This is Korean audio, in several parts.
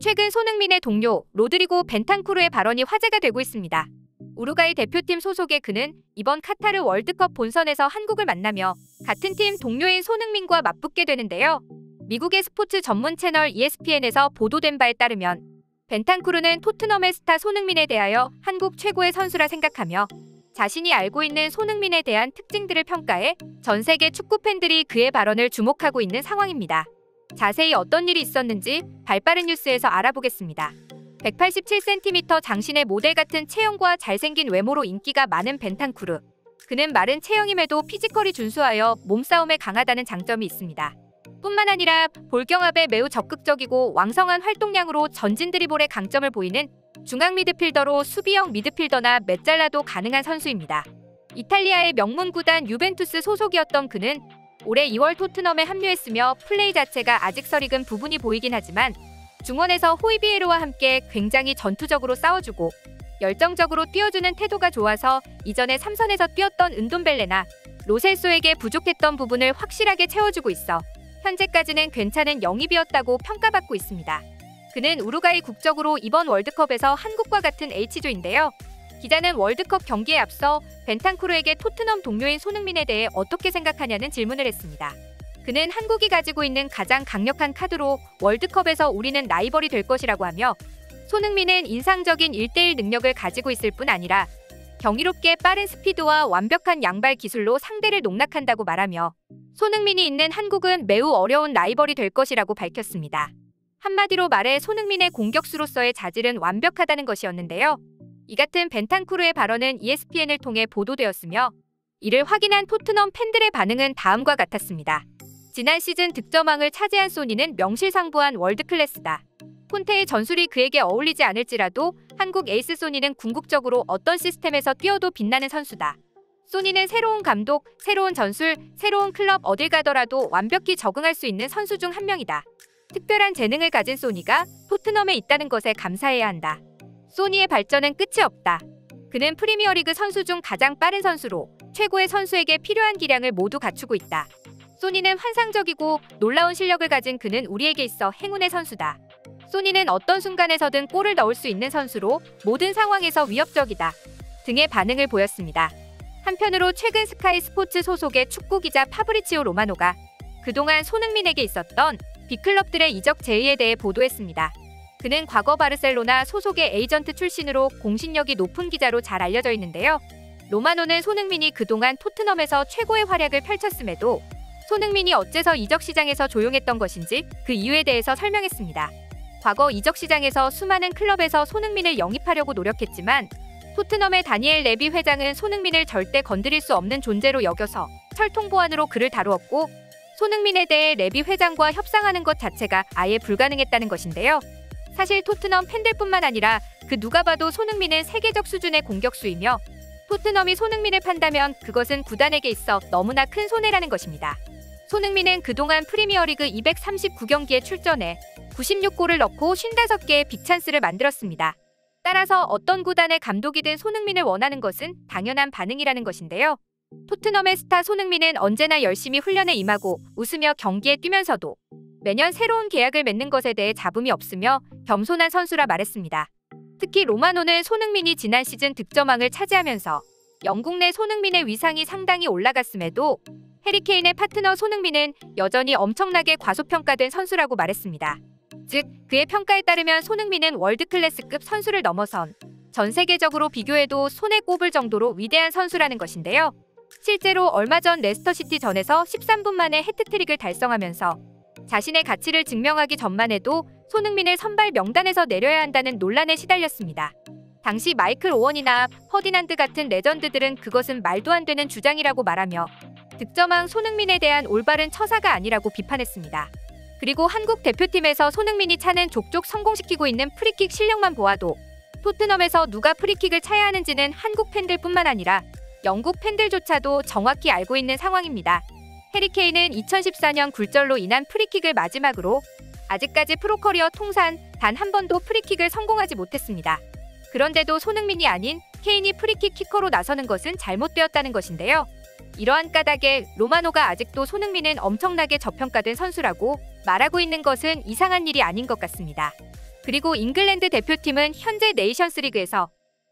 최근 손흥민의 동료 로드리고 벤탄쿠르의 발언이 화제가 되고 있습니다. 우루과이 대표팀 소속의 그는 이번 카타르 월드컵 본선에서 한국을 만나며 같은 팀 동료인 손흥민과 맞붙게 되는데요. 미국의 스포츠 전문 채널 ESPN에서 보도된 바에 따르면 벤탄쿠르는 토트넘의 스타 손흥민에 대하여 한국 최고의 선수라 생각하며 자신이 알고 있는 손흥민에 대한 특징들을 평가해 전 세계 축구 팬들이 그의 발언을 주목하고 있는 상황입니다. 자세히 어떤 일이 있었는지 발빠른 뉴스에서 알아보겠습니다. 187cm 장신의 모델 같은 체형과 잘생긴 외모로 인기가 많은 벤탄쿠르. 그는 마른 체형임에도 피지컬이 준수하여 몸싸움에 강하다는 장점이 있습니다. 뿐만 아니라 볼경합에 매우 적극적이고 왕성한 활동량으로 전진 드리블의 강점을 보이는 중앙 미드필더로 수비형 미드필더나 메잘라도 가능한 선수입니다. 이탈리아의 명문 구단 유벤투스 소속이었던 그는 올해 2월 토트넘에 합류했으며 플레이 자체가 아직 썰익은 부분이 보이긴 하지만 중원에서 호이비에르와 함께 굉장히 전투적으로 싸워주고 열정적으로 뛰어주는 태도가 좋아서 이전에 삼선에서 뛰었던 은돔벨레나 로셀소에게 부족했던 부분을 확실하게 채워주고 있어 현재까지는 괜찮은 영입이었다고 평가받고 있습니다. 그는 우루과이 국적으로 이번 월드컵에서 한국과 같은 H조인데요. 기자는 월드컵 경기에 앞서 벤탄쿠르에게 토트넘 동료인 손흥민에 대해 어떻게 생각하냐는 질문을 했습니다. 그는 한국이 가지고 있는 가장 강력한 카드로 월드컵에서 우리는 라이벌이 될 것이라고 하며 손흥민은 인상적인 1대1 능력을 가지고 있을 뿐 아니라 경이롭게 빠른 스피드와 완벽한 양발 기술로 상대를 농락한다고 말하며 손흥민이 있는 한국은 매우 어려운 라이벌이 될 것이라고 밝혔습니다. 한마디로 말해 손흥민의 공격수로서의 자질은 완벽하다는 것이었는데요. 이 같은 벤탄쿠르의 발언은 ESPN을 통해 보도되었으며 이를 확인한 토트넘 팬들의 반응은 다음과 같았습니다. 지난 시즌 득점왕을 차지한 소니는 명실상부한 월드클래스다. 콘테의 전술이 그에게 어울리지 않을지라도 한국 에이스 소니는 궁극적으로 어떤 시스템에서 뛰어도 빛나는 선수다. 소니는 새로운 감독, 새로운 전술, 새로운 클럽 어딜 가더라도 완벽히 적응할 수 있는 선수 중 한 명이다. 특별한 재능을 가진 소니가 토트넘에 있다는 것에 감사해야 한다. 소니의 발전은 끝이 없다. 그는 프리미어리그 선수 중 가장 빠른 선수로 최고의 선수에게 필요한 기량을 모두 갖추고 있다. 소니는 환상적이고 놀라운 실력을 가진 그는 우리에게 있어 행운의 선수다. 소니는 어떤 순간에서든 골을 넣을 수 있는 선수로 모든 상황에서 위협적이다. 등의 반응을 보였습니다. 한편으로 최근 스카이 스포츠 소속의 축구 기자 파브리치오 로마노가 그동안 손흥민에게 있었던 빅클럽들의 이적 제의에 대해 보도했습니다. 그는 과거 바르셀로나 소속의 에이전트 출신으로 공신력이 높은 기자로 잘 알려져 있는데요. 로마노는 손흥민이 그동안 토트넘에서 최고의 활약을 펼쳤음에도 손흥민이 어째서 이적 시장에서 조용했던 것인지 그 이유에 대해서 설명했습니다. 과거 이적 시장에서 수많은 클럽에서 손흥민을 영입하려고 노력했지만 토트넘의 다니엘 레비 회장은 손흥민을 절대 건드릴 수 없는 존재로 여겨서 철통 보안으로 그를 다루었고 손흥민에 대해 레비 회장과 협상하는 것 자체가 아예 불가능했다는 것인데요. 사실 토트넘 팬들뿐만 아니라 그 누가 봐도 손흥민은 세계적 수준의 공격수이며 토트넘이 손흥민을 판다면 그것은 구단에게 있어 너무나 큰 손해라는 것입니다. 손흥민은 그동안 프리미어리그 239경기에 출전해 96골을 넣고 55개의 빅찬스를 만들었습니다. 따라서 어떤 구단의 감독이든 손흥민을 원하는 것은 당연한 반응이라는 것인데요. 토트넘의 스타 손흥민은 언제나 열심히 훈련에 임하고 웃으며 경기에 뛰면서도 매년 새로운 계약을 맺는 것에 대해 잡음이 없으며 겸손한 선수라 말했습니다. 특히 로마노는 손흥민이 지난 시즌 득점왕을 차지하면서 영국 내 손흥민의 위상이 상당히 올라갔음에도 해리케인의 파트너 손흥민은 여전히 엄청나게 과소평가된 선수라고 말했습니다. 즉, 그의 평가에 따르면 손흥민은 월드클래스급 선수를 넘어선 전 세계적으로 비교해도 손에 꼽을 정도로 위대한 선수라는 것인데요. 실제로 얼마 전 레스터시티 전에서 13분 만에 해트트릭을 달성하면서 자신의 가치를 증명하기 전만 해도 손흥민을 선발 명단에서 내려야 한다는 논란에 시달렸습니다. 당시 마이클 오원이나 퍼디난드 같은 레전드들은 그것은 말도 안 되는 주장이라고 말하며 득점왕 손흥민에 대한 올바른 처사가 아니라고 비판했습니다. 그리고 한국 대표팀에서 손흥민이 차는 족족 성공시키고 있는 프리킥 실력만 보아도 토트넘에서 누가 프리킥을 차야 하는지는 한국 팬들뿐만 아니라 영국 팬들조차도 정확히 알고 있는 상황입니다. 해리케인은 2014년 굴절로 인한 프리킥을 마지막으로 아직까지 프로커리어 통산 단 한 번도 프리킥을 성공하지 못했습니다. 그런데도 손흥민이 아닌 케인이 프리킥 키커로 나서는 것은 잘못되었다는 것인데요. 이러한 까닭에 로마노가 아직도 손흥민은 엄청나게 저평가된 선수라고 말하고 있는 것은 이상한 일이 아닌 것 같습니다. 그리고 잉글랜드 대표팀은 현재 네이션스리그에서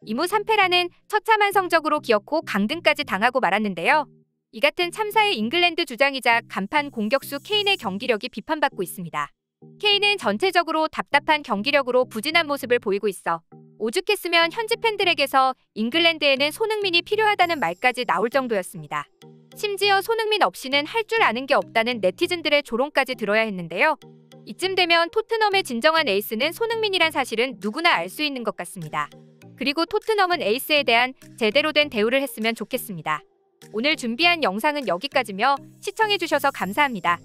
2무 3패라는 처참한 성적으로 기어코 강등까지 당하고 말았는데요. 이 같은 참사의 잉글랜드 주장이자 간판 공격수 케인의 경기력이 비판받고 있습니다. 케인은 전체적으로 답답한 경기력으로 부진한 모습을 보이고 있어 오죽했으면 현지 팬들에게서 잉글랜드에는 손흥민이 필요하다는 말까지 나올 정도였습니다. 심지어 손흥민 없이는 할 줄 아는 게 없다는 네티즌들의 조롱까지 들어야 했는데요. 이쯤 되면 토트넘의 진정한 에이스는 손흥민이란 사실은 누구나 알 수 있는 것 같습니다. 그리고 토트넘은 에이스에 대한 제대로 된 대우를 했으면 좋겠습니다. 오늘 준비한 영상은 여기까지며 시청해주셔서 감사합니다.